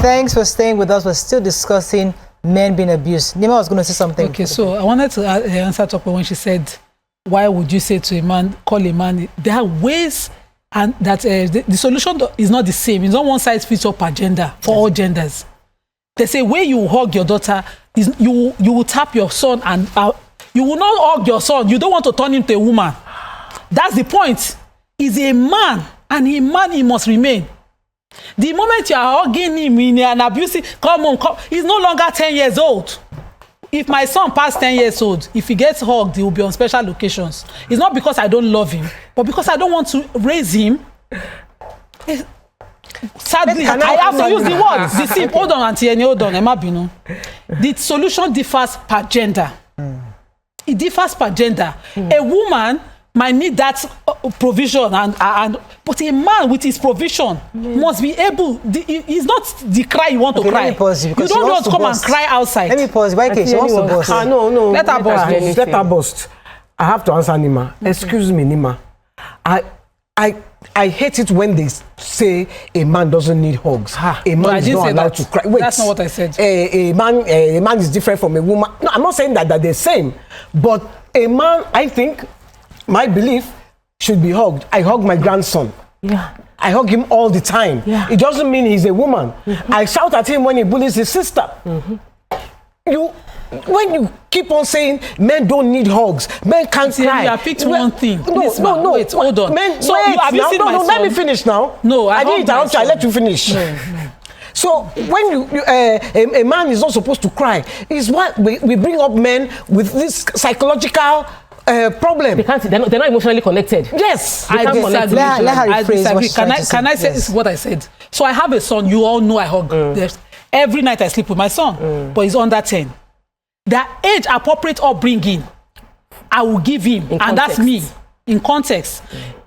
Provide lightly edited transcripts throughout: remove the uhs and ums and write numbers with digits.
Thanks for staying with us. We're still discussing men being abused. Nyma was going to say something. Okay, so I wanted to answer Tope when she said, why would you say to a man, call a man? There are ways, and that the solution is not the same. It's not one size fits all agenda for all genders. They say, when you hug your daughter, is you will tap your son, and you will not hug your son. You don't want to turn him to a woman. That's the point. He's a man, and a man he must remain. The moment you are hugging him in an abusive, come on, he's no longer 10 years old. If my son passed 10 years old, if he gets hugged, he will be on special occasions. It's not because I don't love him, but because I don't want to raise him. Sadly, I have to use the word. The hold on, Auntie Eni, hold on, Emma Bino. The solution differs per gender. It differs per gender. A woman might need that provision, but a man with his provision must be able. It's not the cry you want to cry. Let me pause you don't want to come and cry outside. Let me pause. Why can't she wants to burst? No. Let her burst. Let her burst. I have to answer Nyma. Excuse me, Nyma. I hate it when they say a man doesn't need hugs. A man is not allowed to cry. Wait, that's not what I said. A man is different from a woman. No, I'm not saying that they're the same. But a man, I think, my belief, should be hugged. I hug my grandson. Yeah. I hug him all the time. Yeah. It doesn't mean he's a woman. I shout at him when he bullies his sister. When you keep on saying men don't need hugs, men can't cry. You have picked one thing. No. Wait, hold on. So let me finish now. No, I didn't interrupt you. I let you finish. No. So when a man is not supposed to cry, is why we bring up men with this psychological problem. They're not emotionally connected. Yes. Let her rephrase what she's trying to say. Can I say this is what I said? So I have a son. You all know I hug. Every night I sleep with my son, but he's under 10. The age appropriate upbringing, I will give him, and that's me, in context.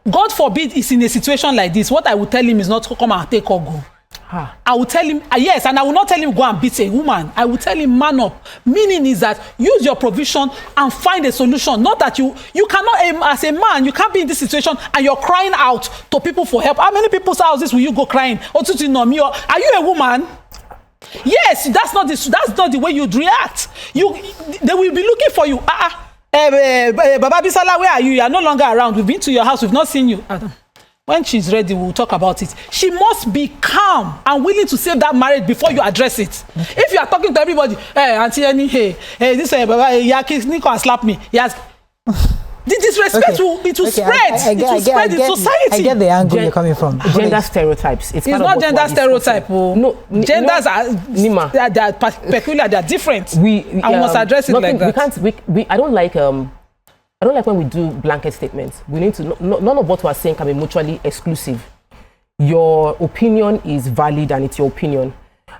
God forbid he's in a situation like this. What I will tell him is not to come and take or go. I will tell him, yes, and I will not tell him go and beat a woman. I will tell him man up. Meaning is that use your provision and find a solution. Not that you cannot, as a man, you can't be in this situation and you're crying out to people for help. How many people's houses will you go crying? Are you a woman? Yes, that's not the way you'd react. They will be looking for you. Baba Bisala, where are you? You are no longer around. We've been to your house. We've not seen you. When she's ready, we'll talk about it. She must be calm and willing to save that marriage before you address it. Okay. If you are talking to everybody, hey, Auntie Annie, hey, this Baba, Yaki, Nico and slap me. Yes. The disrespect will spread. It will spread in society. I get the angle you're coming from. Gender stereotypes. It's not gender stereotype. No, genders are Nyma. They're peculiar. They're different. We must address it like that. I don't like when we do blanket statements. We need to. None of what we're saying can be mutually exclusive. Your opinion is valid and it's your opinion.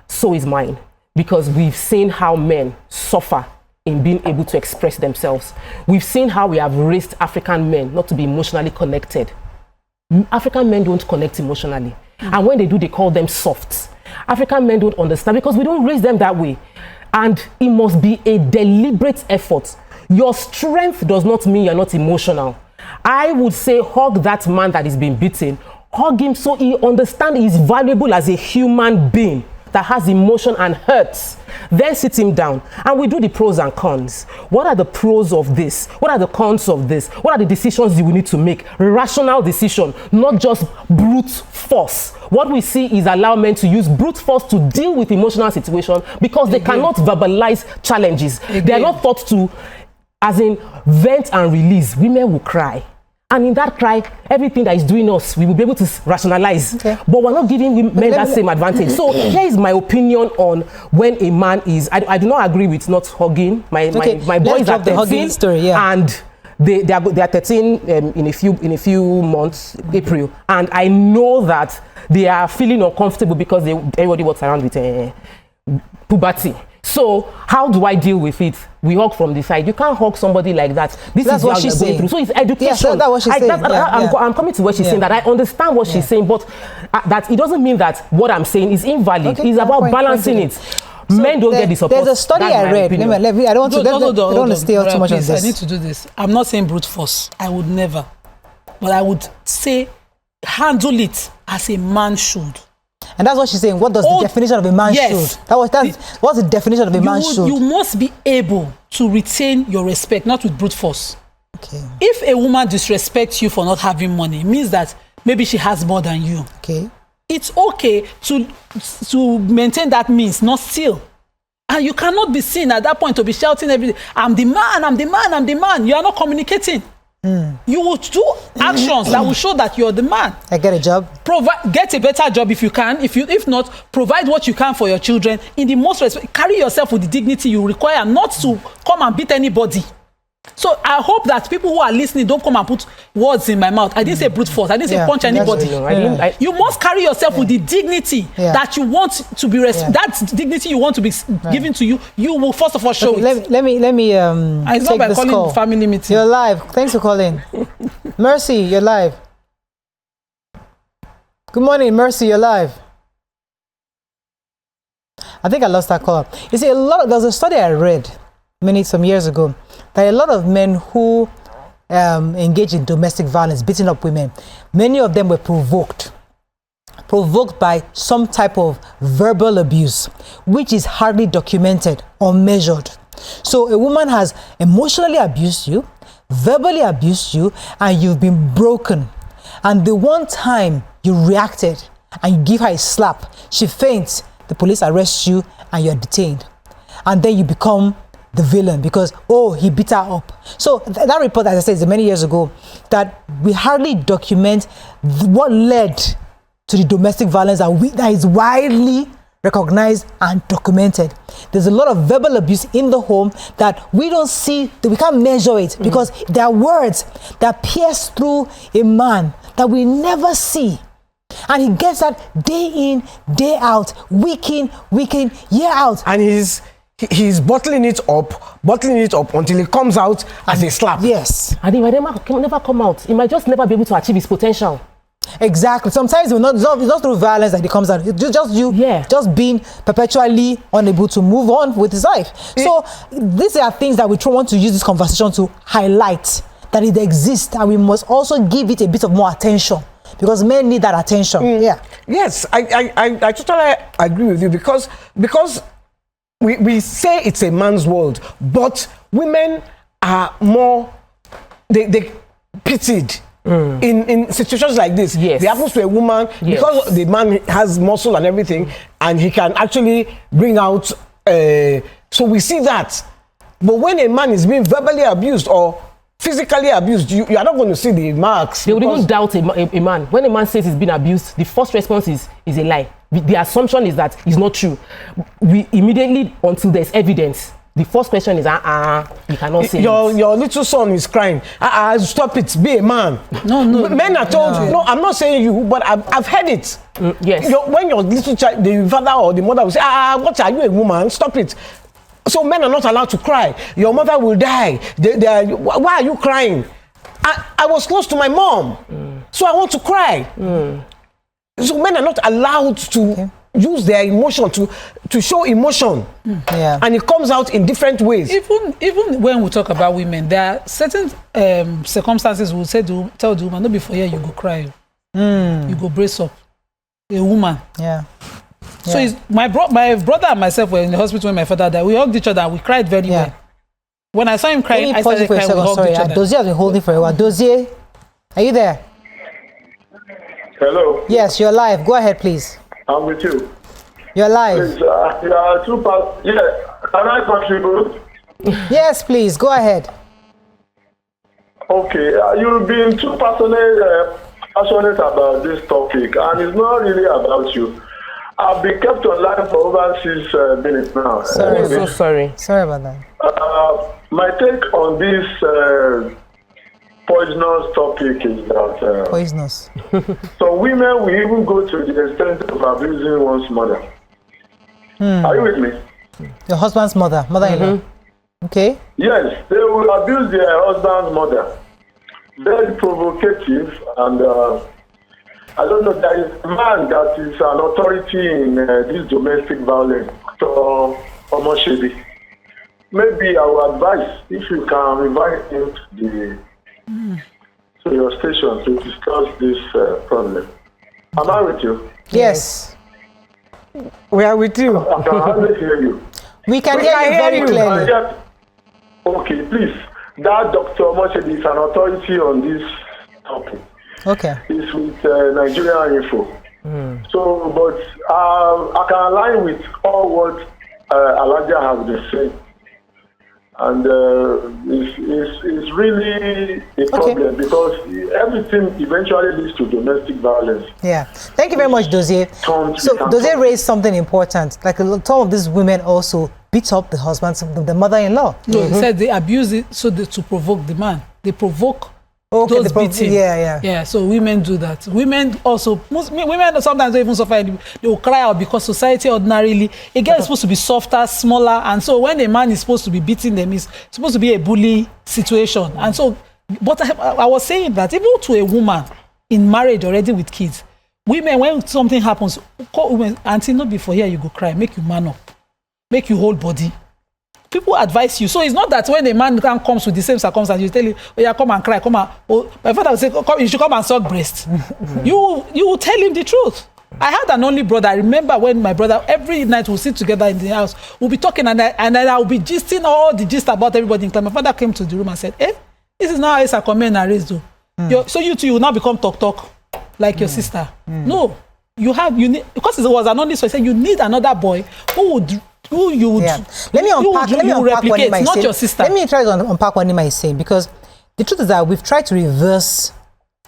So is mine, because we've seen how men suffer in being able to express themselves. We've seen how we have raised African men not to be emotionally connected. African men don't connect emotionally. And when they do, they call them soft. African men don't understand because we don't raise them that way. And it must be a deliberate effort. Your strength does not mean you're not emotional. I would say hug that man that is being beaten. Hug him so he understands he's valuable as a human being that has emotion and hurts. Then sit him down and we do the pros and cons. What are the pros of this? What are the cons of this? What are the decisions you will need to make? Rational decision, not just brute force. What we see is allow men to use brute force to deal with emotional situation because they cannot verbalize challenges. They are not taught to, as in, vent and release. Women will cry. And in that cry, everything that is doing us, we will be able to rationalize. Okay. But we're not giving men that same advantage. So here is my opinion on when a man is. I do not agree with not hugging. My boys are 13, story, and they are 13 in a few months, April, and I know that they are feeling uncomfortable because everybody walks around with puberty. So how do I deal with it? We hug from the side. You can't hug somebody like that. That's what she's saying. Through. So it's education. Yeah, so that's what she's saying. I'm coming to what she's saying, that I understand what she's saying, but that it doesn't mean that what I'm saying is invalid. It's about balancing it. So men don't get the support. There's a study I read. I don't want to stay out too much on this. I need to do this. I'm not saying brute force. I would never. But I would say handle it as a man should. And that's what she's saying. What does the definition of a man should? What's the definition of a man should? You must be able to retain your respect, not with brute force. Okay. If a woman disrespects you for not having money, it means that maybe she has more than you. Okay. It's okay to maintain that means, not steal. And you cannot be seen at that point to be shouting every day, I'm the man, I'm the man, I'm the man. You are not communicating. You will do actions that will show that you're the man. I get a job. Get a better job if you can. If not, provide what you can for your children. In the most respect, carry yourself with the dignity you require, not to come and beat anybody. So I hope that people who are listening don't come and put words in my mouth. I didn't say brute force. I didn't say punch anybody. You must carry yourself with the dignity that you want to be that dignity you want to be given to you. You will first of all show it. Let me it's not take by this calling call. Family meeting. You're live. Thanks for calling. Mercy, you're live. Good morning, Mercy. You're live. I think I lost that call. You see, there's a study I read some years ago that a lot of men who engage in domestic violence, beating up women, many of them were provoked by some type of verbal abuse, which is hardly documented or measured. So a woman has emotionally abused you, verbally abused you, and you've been broken. And the one time you reacted and you give her a slap, she faints, the police arrest you, and you're detained. And then you become the villain because, he beat her up. So that report, as I said, many years ago, that we hardly document what led to the domestic violence that is widely recognized and documented. There's a lot of verbal abuse in the home that we don't see, that we can't measure it because there are words that pierce through a man that we never see. And he gets that day in, day out, week in, year out. And he's bottling it up until it comes out as a slap. Yes. And it might never come out. He might just never be able to achieve his potential. Exactly. Sometimes it's not through violence that it comes out. It's just being perpetually unable to move on with his life. So these are things that we want to use this conversation to highlight that it exists, and we must also give it a bit of more attention because men need that attention. Yes, I totally agree with you because we say it's a man's world, but women are more they pitied. In situations like this, it happens to a woman because the man has muscle and everything, and he can actually bring out. So we see that, but when a man is being verbally abused or physically abused, you are not going to see the marks. They would even doubt a man. When a man says he's been abused, the first response is a lie. The assumption is that it's not true. We immediately, until there's evidence, the first question is, you cannot say your little son is crying. Stop it, be a man. No. Men are told, no, I'm not saying you, but I've heard it. Yes. When your little child, the father or the mother will say, what are you, a woman? Stop it. So men are not allowed to cry. Your mother will die. Why are you crying? I was close to my mom, so I want to cry. So men are not allowed to use their emotion to show emotion, and it comes out in different ways. Even when we talk about women, there are certain circumstances we will tell the woman, "No, before here you go cry, you go brace up." A woman, So my brother and myself were in the hospital when my father died. We hugged each other and we cried very well. When I saw him crying, I started crying. We hugged each other. Dozier has been holding for a while. Dozier, are you there? Hello. Yes, you're live. Go ahead, please. I'm with you. You're live. Please, can I contribute? Yes, please. Go ahead. Okay. You've been too passionate about this topic, and it's not really about you. I've been kept online for over 6 minutes now. Sorry. I'm so sorry. Sorry about that. My take on this poisonous topic is that Poisonous. so women will even go to the extent of abusing one's mother. Are you with me? Your husband's mother-in-law. Okay. Yes, they will abuse their husband's mother. Very provocative, and I don't know, there is a man that is an authority in this domestic violence, so Omoshebi. Maybe I will advise if you can invite him to your station to discuss this problem. Am I with you? Yes. We are with you. I can hardly hear you. We can hear you very clearly. Okay, please. That Dr. Moshedi is an authority on this topic. Okay. It's with Nigerian Info. So, but I can align with all what Elijah has been saying. And it's really a problem because everything eventually leads to domestic violence. Yeah. Thank you very much, Dozier. So, Dozier raised something important. Like some of these women also beat up the husbands, the mother-in-law. No, he said they abuse it to provoke the man. They provoke those beating. Yeah. So women do that. Women also, women sometimes don't even suffer. They will cry out because society ordinarily, a girl is supposed to be softer, smaller, and so when a man is supposed to be beating them, it's supposed to be a bully situation. And so, but I was saying that even to a woman in marriage already with kids, women, when something happens, call women, auntie, not before here you go cry, make you man up, make you hold body. People advise you. So it's not that when a man comes with the same circumstance, you tell him, oh yeah, come and cry, come and, oh, my father will say, come, you should come and suck breast. You will tell him the truth. I had an only brother. I remember when my brother, every night we'll sit together in the house, we'll be talking and I will be gisting all the gist about everybody in class. My father came to the room and said, this is now how Isa come and raised you. So you two, you will now become talk like your sister. No, you need, because it was an only, so I said, you need another boy who would let me unpack what Nyma is saying. Your sister. Let me try to unpack what Nyma is saying, because the truth is that we've tried to reverse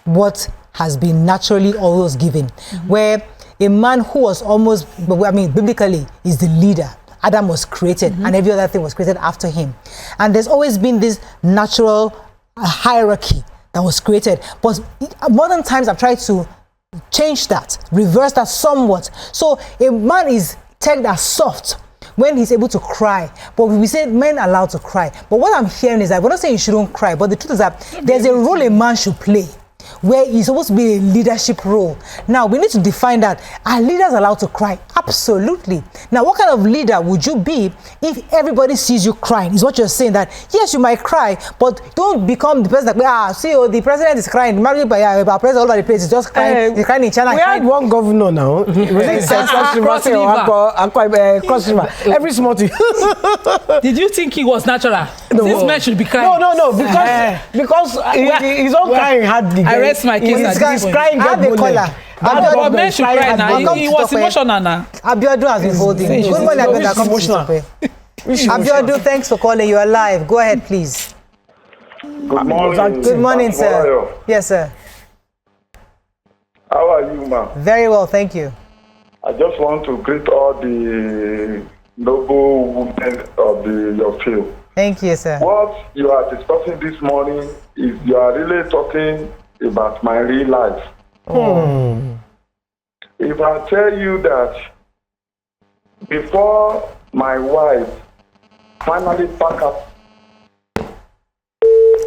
what has been naturally always given, where a man who was almost, biblically is the leader. Adam was created and every other thing was created after him. And there's always been this natural hierarchy that was created. But modern times I've tried to change that, reverse that somewhat. So a man is tagged as soft when he's able to cry, but we say men are allowed to cry. But what I'm hearing is that we're not saying you shouldn't cry, but the truth is that there's a role a man should play where he's supposed to be a leadership role. Now we need to define that. Are leaders allowed to cry? Absolutely. Now what kind of leader would you be if everybody sees you crying? Is what you're saying, that yes, you might cry, but don't become the person that the president is crying, married by our president all over the place is just crying. He's crying in China. We had one governor now. Cross River. Every small thing. Did you think he was natural? No. This man should be crying. No. Because his own crying had the. I rest my case. He's crying. I have a caller. But men should cry now. He was emotional now. Abiodun has been holding. Good morning, Abiodun. Abiodun, thanks for calling. You are live. Go ahead, please. Good morning. Good morning, sir. Yes, sir. How are you, ma'am? Very well, thank you. I just want to greet all the noble women of your field. Thank you, sir. What you are discussing this morning is you are really talking about my real life. If I tell you that before my wife finally packed up,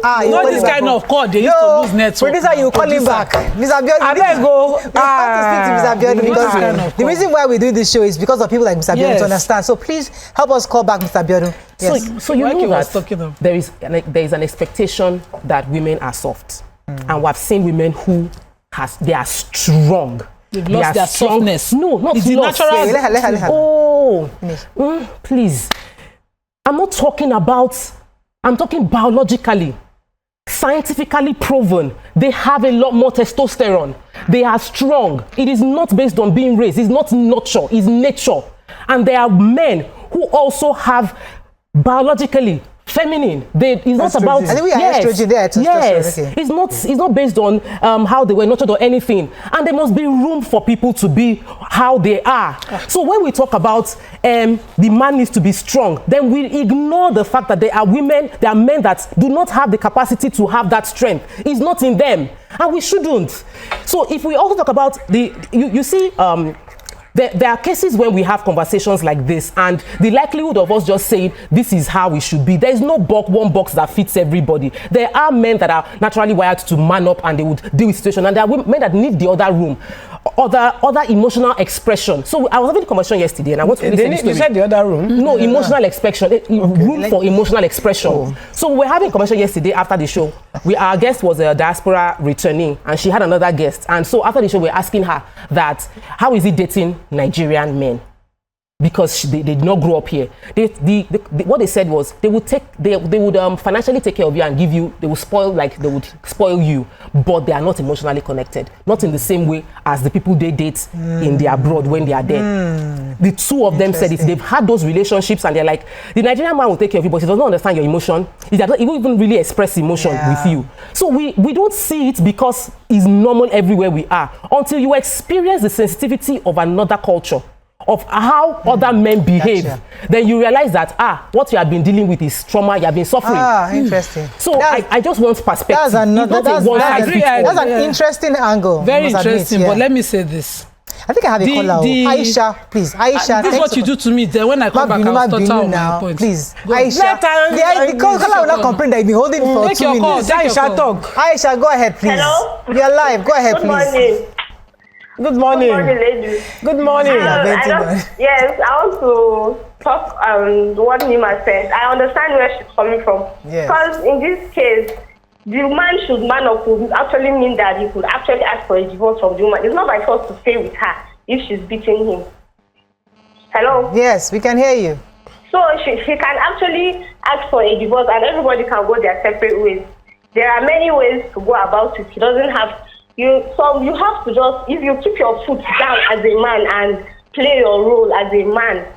not this kind of call. They used to lose network. Producer, you call him back. Mr. Abiodun, I better go. We have to speak to Mr. Abiodun because the reason why we do this show is because of people like Mr. Abiodun to understand. So please help us call back Mr. Abiodun. Yes. So you know that there is an expectation that women are soft, and we've seen women who they are strong. They've lost their softness. No, not it's lost. Let her. Oh, please. I'm not talking about. I'm talking biologically, scientifically proven. They have a lot more testosterone. They are strong. It is not based on being raised. It's not nurture. It's nature. And there are men who also have biologically feminine. It's not about. I think we are estrogen there. Yes, okay. It's not based on how they were nurtured or anything. And there must be room for people to be how they are. So when we talk about the man needs to be strong, then we ignore the fact that there are men that do not have the capacity to have that strength. It's not in them, and we shouldn't. So if we also talk about you see. There are cases when we have conversations like this, and the likelihood of us just saying this is how we should be, there is no one box that fits everybody. There are men that are naturally wired to man up and they would deal with situations, and there are men that need the other room, other emotional expression. So I was having a conversation yesterday, and I want to really say this story. You said the other room? No, emotional expression. Room for emotional expression. So we were having a conversation yesterday after the show. Our guest was a diaspora returning, and she had another guest. And so after the show, we were asking her that how is he dating Nigerian men? because they did not grow up here. What they said was they would financially take care of you and give you, they would spoil you, but they are not emotionally connected, not in the same way as the people they date in the abroad when they are there. The two of them said it. They've had those relationships and they're like, the Nigerian man will take care of you, but he does not understand your emotion. He won't even really express emotion with you. So we don't see it because it's normal everywhere we are until you experience the sensitivity of another culture, of how other men behave. Gotcha. Then you realize that what you have been dealing with is trauma, you have been suffering. Interesting. So I just want perspective. That's an interesting angle. Very interesting, but let me say this. I think I have a caller. Aisha, please. Aisha, this is what you do to me. Then when I come back, I'll start out my point. Please, Aisha. The caller will not complain that you've been holding for 2 minutes. Aisha, talk. Aisha, go ahead, please. Hello? You're live. Go ahead, please. Good morning. Good morning. Good morning, ladies. Good morning. Yes, I want to talk what Nyma said. I understand where she's coming from. Yes. Because in this case, the man should man up would actually mean that he could actually ask for a divorce from the woman. It's not by force to stay with her if she's beating him. Hello? Yes, we can hear you. So she can actually ask for a divorce and everybody can go their separate ways. There are many ways to go about it. He doesn't have... You have to just, if you keep your foot down as a man and play your role as a man,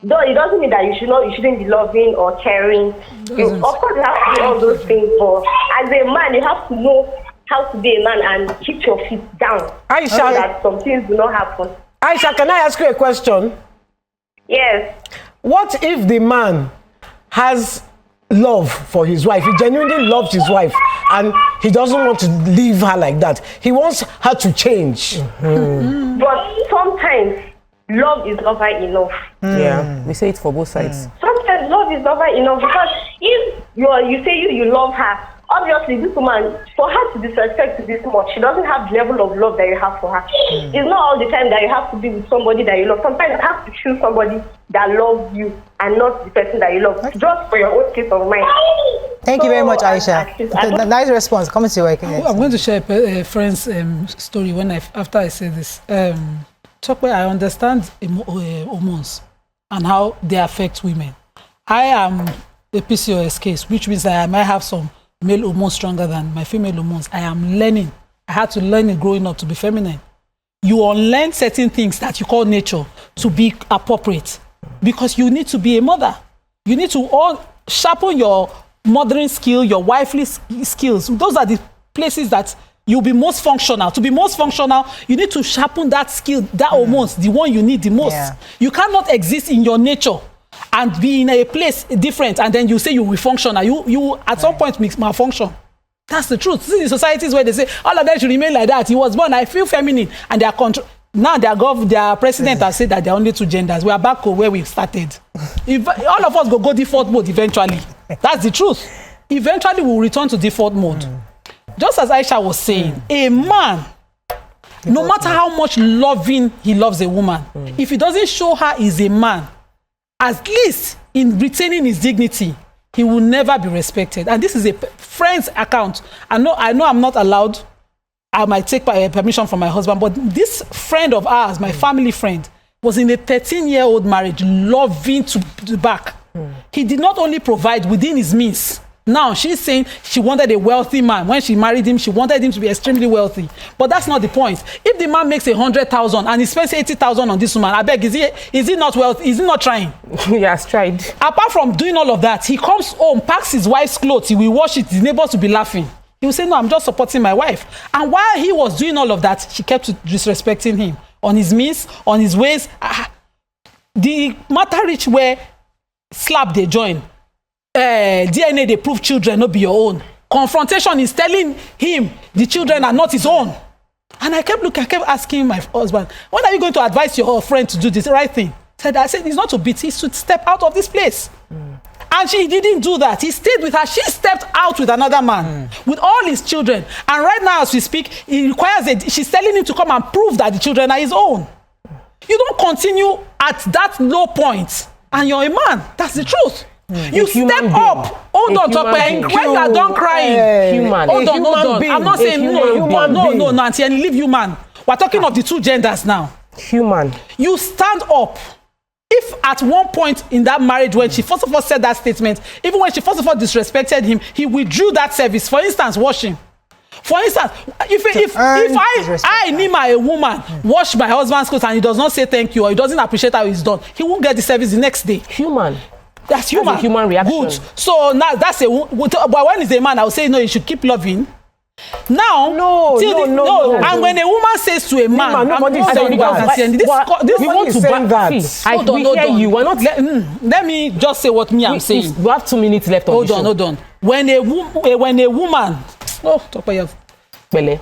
though it doesn't mean that you shouldn't be loving or caring. Of course, you have to do all those things, but as a man, you have to know how to be a man and keep your feet down. Aisha, so that some things do not happen. Aisha, can I ask you a question? Yes. What if the man has love for his wife? He genuinely loves his wife and he doesn't want to leave her like that. He wants her to change. But sometimes love is never enough. Yeah, we say it for both sides. Sometimes love is never enough because if you say you love her, obviously this woman, for her to disrespect you this much, she doesn't have the level of love that you have for her. It's not all the time that you have to be with somebody that you love. Sometimes you have to choose somebody that loves you and not the person that you love, just for your own peace of mind. Thank you very much, Aisha. Nice response. Come to work. I'm going to share a friend's story after I say this. I understand hormones and how they affect women. I am a PCOS case, which means that I might have some male hormones stronger than my female hormones. I am learning. I had to learn it growing up to be feminine. You unlearn certain things that you call nature to be appropriate because you need to be a mother. You need to sharpen your mothering skill, your wifely skills. Those are the places that you'll be most functional. To be most functional, you need to sharpen that skill, that hormones, the one you need the most. Yeah. You cannot exist in your nature and be in a place different and then you say you will function. You at some point malfunction. That's the truth. See the societies where they say all of them should remain like that. He was born, I feel feminine, and they are now their president has said that there are only two genders. We are back to where we started. If all of us go default mode eventually, that's the truth. Eventually we'll return to default mode. Just as Aisha was saying, a man, no matter how much loving he loves a woman, if he doesn't show her he's a man, at least in retaining his dignity, he will never be respected. And this is a friend's account. I know I'm not allowed. I might take permission from my husband, but this friend of ours, my family friend, was in a 13-year-old marriage, loving to the back. He did not only provide within his means. Now she's saying she wanted a wealthy man. When she married him, she wanted him to be extremely wealthy. But that's not the point. If the man makes 100,000 and he spends 80,000 on this woman, I beg, is he not wealthy? Is he not trying? He has tried. Apart from doing all of that, he comes home, packs his wife's clothes, he will wash it, his neighbors will be laughing. He will say, no, I'm just supporting my wife. And while he was doing all of that, she kept disrespecting him on his means, on his ways. The matter reach where slap they join. DNA, they prove children not be your own. Confrontation is telling him the children are not his own. And I kept asking my husband, when are you going to advise your friend to do this right thing? I said, it's not to beat, he should step out of this place. And she didn't do that. He stayed with her. She stepped out with another man, with all his children. And right now, as we speak, he requires she's telling him to come and prove that the children are his own. You don't continue at that low point, and you're a man. That's the truth. You step up. Hold on, Tokpe. When you are done crying, hold on. I'm not saying no, Auntie, and leave human. We're talking of the two genders now. Human. You stand up if at one point in that marriage when she first of all said that statement, even when she first of all disrespected him, he withdrew that service. For instance, washing. For instance, if I Nyma, a woman, wash my husband's clothes and he does not say thank you or he doesn't appreciate how it's done, he won't get the service the next day. Human. That's human. That's a human reaction. Good. So now that's a. But when it's a man, I will say no. You should keep loving. Now, No. And when a woman says to a man, nobody saying that. This we want to say that. We hear you. We're not. Let me just say what I'm saying. We have 2 minutes left on the show. Hold on. When a woman, talk about your. Bele.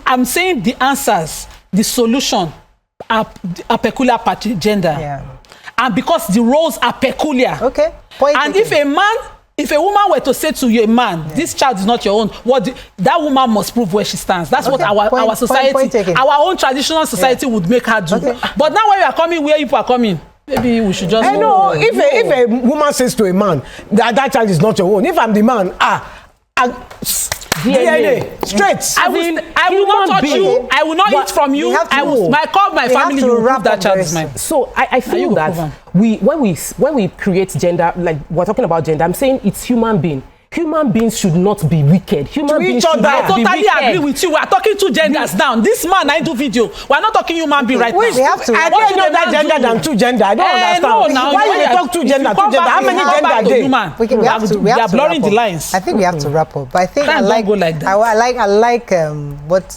I'm saying the answers, the solution are peculiar gender. Yeah. And because the roles are peculiar. Okay. And if a woman were to say to you, a man, this child is not your own, that woman must prove where she stands. That's what our society, our own traditional society would make her do. Okay. But now when we are coming, where people are coming, maybe we should just. I know. If a woman says to a man that child is not your own, if I'm the man, DNA straight. I will not touch you. I will not eat from you. I will call my family. You will that child is mine. So I feel that when we create gender, like we're talking about gender, I'm saying it's human being. Human beings should not be wicked. Human beings should not be wicked. I totally agree with you. We are talking two genders now. This man, I do video. We are not talking human being right now. We have to. I don't know that gender than two gender. I don't understand. Why you talk two gender? How many gender are there? We are blurring the lines. I think we have to wrap up. But I think I like what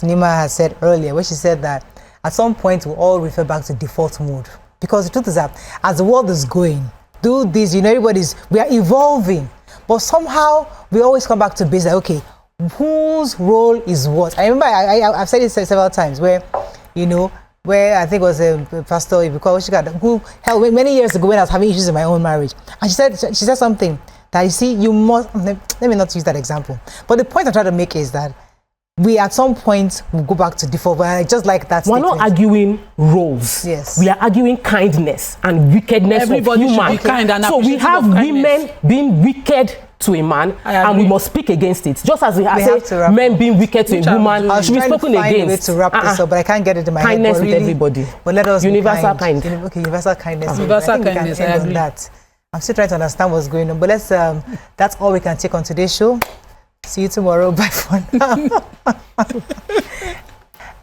Nyma has said earlier, where she said that at some point we all refer back to default mode. Because the truth is that as the world is going, do this, we are evolving. But somehow we always come back to basics. Okay, whose role is what? I remember I've said it several times where I think it was a pastor who held many years ago when I was having issues in my own marriage, and she said something that you must. Let me not use that example. But the point I'm trying to make is that we at some point will go back to default, but just like that. We're not arguing roles. Yes. We are arguing kindness and wickedness. Everybody of human. should be kind and so we have women being wicked to a man, and we must speak against it. Just as we say men being wicked to a woman should be spoken against. I was trying to find a way to wrap this up, but I can't get it in my head. Kindness with everybody. But let us universal kind. Okay, universal kindness. Universal kindness. I agree. That. I'm still trying to understand what's going on, but let's. That's all we can take on today's show. See you tomorrow. Bye for now. I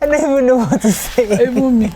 don't even know what to say. Even me.